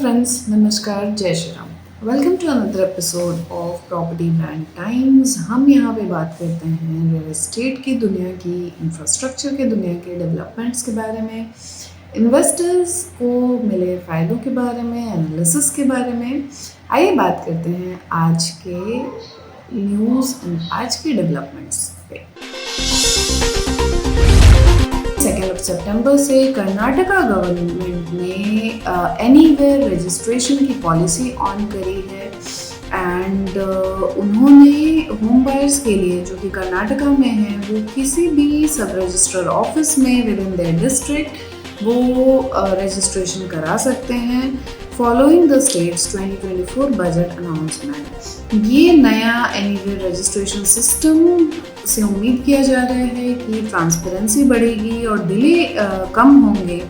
friends, नमस्कार, जय Shri Ram. Welcome to another episode of property brand times. हम यहाँ पे बात करते हैं रियल एस्टेट की दुनिया की, इंफ्रास्ट्रक्चर के दुनिया के डेवलपमेंट्स के बारे में, इन्वेस्टर्स को मिले फ़ायदों के बारे में, एनालिसिस के बारे में। आइए बात करते हैं आज के न्यूज़ एंड आज के डेवलपमेंट्स पे। 2 सितंबर से कर्नाटका गवर्नमेंट ने एनीवेयर रजिस्ट्रेशन की पॉलिसी ऑन करी है एंड उन्होंने होम बायर्स के लिए जो कि कर्नाटका में है वो किसी भी सब रजिस्ट्रार ऑफिस में विद इन देयर डिस्ट्रिक्ट वो रजिस्ट्रेशन करा सकते हैं following the states 2024 budget announcement. ये नया एनीवेयर रजिस्ट्रेशन सिस्टम से उम्मीद किया जा रहा है कि ट्रांसपेरेंसी बढ़ेगी और डिले कम होंगे,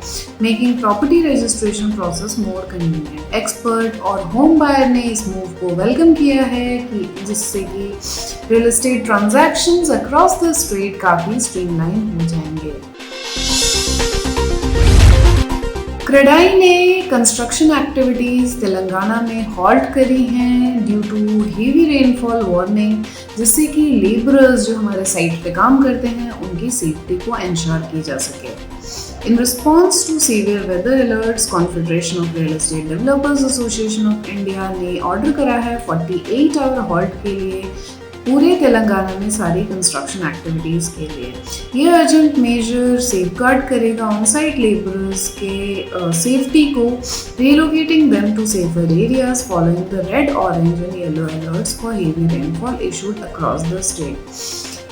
making property registration process more convenient. Expert और होम बायर ने इस मूव को वेलकम किया है कि जिससे कि real estate transactions across the state काफ़ी स्ट्रीमलाइन हो जाएंगे। क्रेडाई ने कंस्ट्रक्शन एक्टिविटीज़ तेलंगाना में हॉल्ट करी हैं due to heavy rainfall warning, जिससे कि लेबरर्स जो हमारे साइट पे काम करते हैं उनकी सेफ्टी को इंश्योर की जा सके। In response to severe weather alerts, confederation of real estate developers association of India ने ऑर्डर करा है 48 आवर हॉल्ट के लिए पूरे तेलंगाना में सारी कंस्ट्रक्शन एक्टिविटीज़ के लिए। ये अर्जेंट मेजर सेफगार्ड करेगा ऑन साइट लेबरर्स के सेफ्टी को, relocating them to safer areas following the red, orange and yellow alerts for heavy rainfall issued across the state.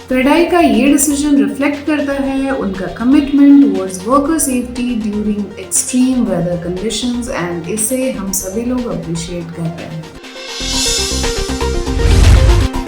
CREDAI का ये डिसीजन रिफ्लेक्ट करता है उनका commitment towards worker safety during extreme weather conditions and इसे हम सभी लोग अप्रिशिएट कर रहे हैं।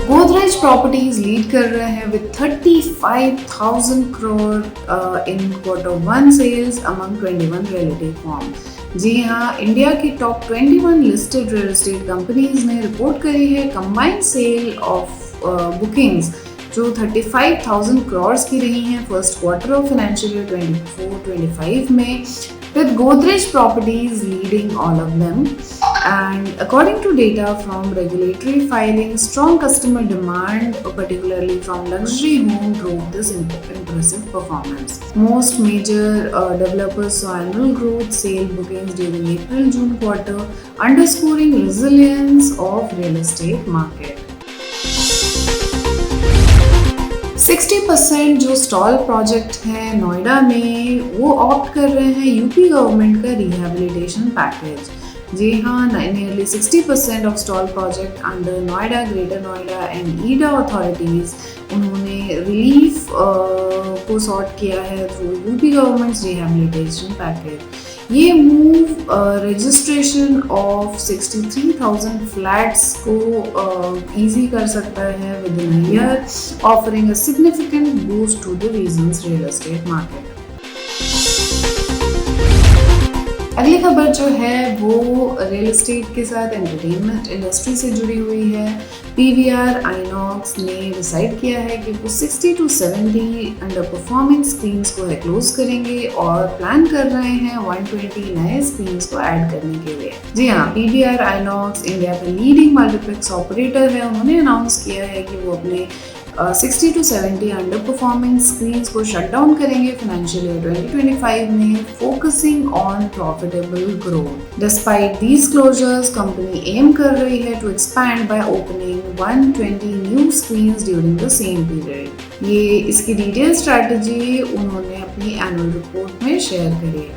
गोदरेज प्रॉपर्टीज लीड कर रहे हैं with 35,000 crore in Q1 sales among 21 realty firm. जी हाँ, इंडिया की top 21 listed real estate companies ने रिपोर्ट करी है कंबाइंड सेल ऑफ बुकिंग्स जो 35,000 crores की रही हैं first quarter of financial year 24-25 में, with Godrej Properties leading all of them. And according to data from regulatory filings, strong customer demand, particularly from luxury home, drove this impressive performance. Most major developers saw annual growth sale bookings during April-June quarter, underscoring resilience of real estate market. 60% जो stall project हैं नोएडा में वो opt कर रहे हैं UP government का rehabilitation package. जी हाँ, nearly 60% of stall project under Noida, greater Noida and YEIDA authorities उन्होंने रिलीफ को सॉर्ट किया है through UP government's rehabilitation package. ये मूव रजिस्ट्रेशन ऑफ 63,000 फ्लैट्स को ईजी कर सकता है within a year, offering a significant boost to the region's real estate market. अगली खबर जो है वो रियल एस्टेट के साथ एंटरटेनमेंट इंडस्ट्री से जुड़ी हुई है। PVR आइनॉक्स ने डिसाइड किया है कि वो 60 to 70 अंडर परफॉर्मिंग स्क्रीन्स को क्लोज करेंगे और प्लान कर रहे हैं 120 नए स्क्रीन्स को ऐड करने के लिए। जी हाँ, PVR आइनॉक्स इंडिया का लीडिंग मल्टीप्लेक्स ऑपरेटर है। उन्होंने अनाउंस किया है कि वो अपने 60 to 70 अंडर परफॉर्मिंग स्क्रीन्स को शट डाउन करेंगे फाइनेंशियल ईयर 2025 में, focusing on profitable growth. Despite these closures, company aim कर रही है to expand by opening 120 new screens during the same period. ये इसकी डिटेल स्ट्रैटेजी उन्होंने अपनी एनुअल रिपोर्ट में शेयर करी है।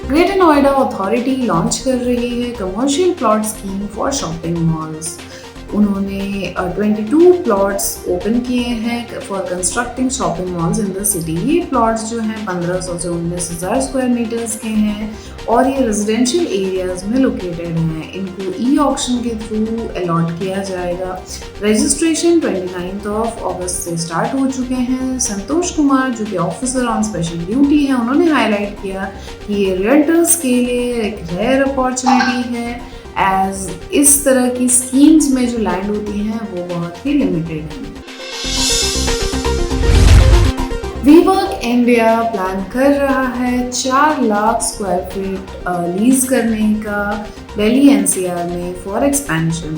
ग्रेटर नोएडा अथॉरिटी लॉन्च कर रही है commercial plot scheme for shopping malls. उन्होंने 22 प्लॉट्स ओपन किए हैं for constructing shopping malls in the city. ये प्लॉट्स जो हैं 1500 से 19,000 स्क्वायर मीटर्स के हैं और ये रेजिडेंशियल एरियाज में लोकेटेड हैं। इनको ई ऑक्शन के थ्रू अलॉट किया जाएगा। रजिस्ट्रेशन 29 अगस्त से स्टार्ट हो चुके हैं। संतोष कुमार जो कि ऑफिसर ऑन स्पेशल ड्यूटी है, उन्होंने हाईलाइट किया कि ये रियल्टर्स के लिए एक रेयर अपॉर्चुनिटी है एज इस तरह की स्कीम्स में जो लैंड होती हैं वो बहुत ही लिमिटेड हैं। WeWork इंडिया प्लान कर रहा है 4 लाख स्क्वायर फीट लीज करने का दिल्ली एनसीआर में फॉर एक्सपेंशन।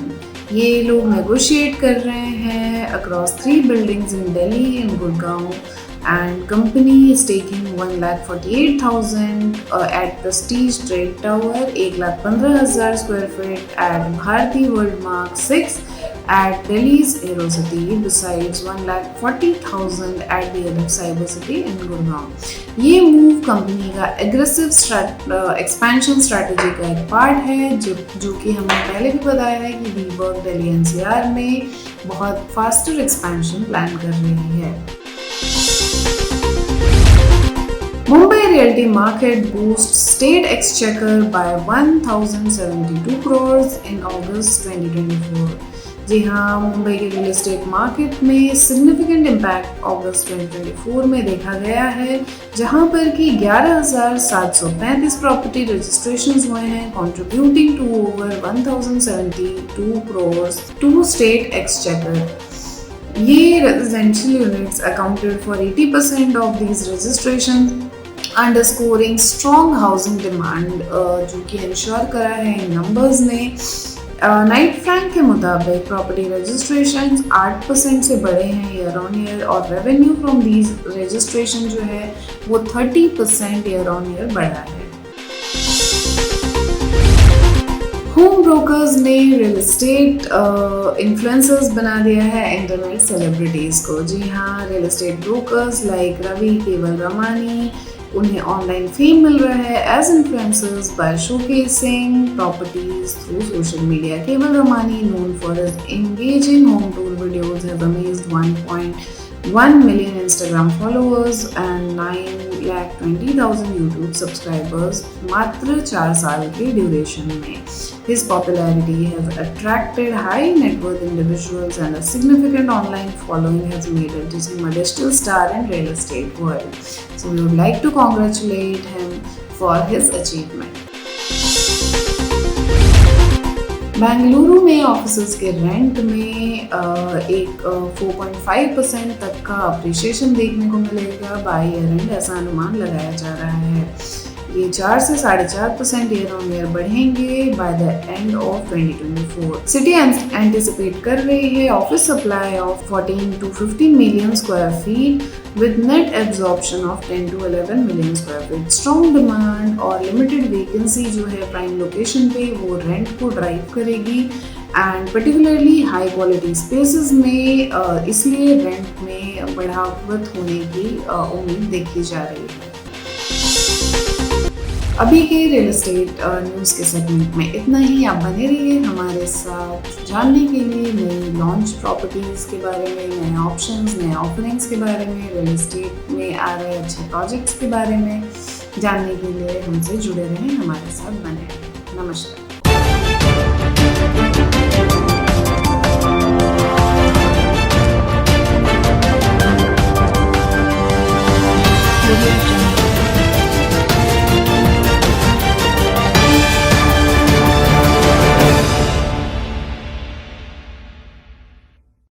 ये लोग नेगोशिएट कर रहे हैं across 3 buildings in Delhi and Gurgaon and company is taking 1,48,000 at Prestige Trade Tower, 1,15,000 square feet at Bharti World Mark 6 at Delhi's Aerocity, besides 1,40,000 at the other Cyber City in Gurgaon. ये move company का aggressive expansion strategy का एक part है जो कि हमने पहले भी बताया है कि वीवर्क दिल्ली एनसीआर में बहुत फास्टर एक्सपेंशन प्लान कर रही है। Mumbai realty market boosts state exchequer by 1,072 crores in August 2024। जी हाँ, मुंबई के रियल एस्टेट मार्केट में सिग्निफिकेंट इम्पैक्ट अगस्त 2024 में देखा गया है, जहाँ पर कि 11,735 प्रॉपर्टी रजिस्ट्रेशंस हुए हैं, contributing to over 1,072 crores to state exchequer. ये residential units accounted for 80% of these registration, underscoring strong housing demand, जो कि इंश्योर करा है इन नंबर्स ने। नाइट फ्रैंक के मुताबिक प्रॉपर्टी रजिस्ट्रेशन 8% से बढ़े हैं ईयर ऑन ईयर, और रेवेन्यू फ्रॉम दीज रजिस्ट्रेशन जो है वो 30% ईयर ऑन ईयर बढ़ा है। होम ब्रोकर्स ने रियल एस्टेट इन्फ्लुएंसर्स बना दिया है इंटरनेट सेलिब्रिटीज़ को। जी हाँ, real estate brokers like Ravi Kewal Ramani, उन्हें ऑनलाइन फेम मिल रहा है as influencers by showcasing properties through social media. Kewal Ramani, known for his engaging home tour videos, has amazed 1.1 million Instagram followers and 9,20,000 YouTube subscribers मात्र 4 साल के ड्यूरेशन में। His popularity has attracted high net worth individuals and a significant online following has made him a digital star in real estate world. So we would like to congratulate him for his achievement. Bengaluru में offices के rent में एक 4.5% तक का appreciation देखने को मिलेगा by year and, ऐसा अनुमान लगाया जा रहा है। ये 4 से 4.5% ईयर ऑन ईयर बढ़ेंगे by the end of 2024। City anticipate कर रही है office supply of 14 to 15 million square feet with net absorption of 10 to 11 million square feet। Strong demand और लिमिटेड वैकेंसी जो है प्राइम लोकेशन पे वो रेंट को ड्राइव करेगी, and particularly high quality spaces में इसलिए रेंट में बढ़ावत होने की उम्मीद देखी जा रही है। अभी के रियल एस्टेट न्यूज़ के सेगमेंट में इतना ही। आप बने रहिए हमारे साथ जानने के लिए नई लॉन्च प्रॉपर्टीज़ के बारे में, नए ऑप्शंस, नए ऑफरिंग्स के बारे में, रियल एस्टेट में आ रहे अच्छे प्रोजेक्ट्स के बारे में जानने के लिए हमसे जुड़े रहें, हमारे साथ बने रहें। नमस्कार।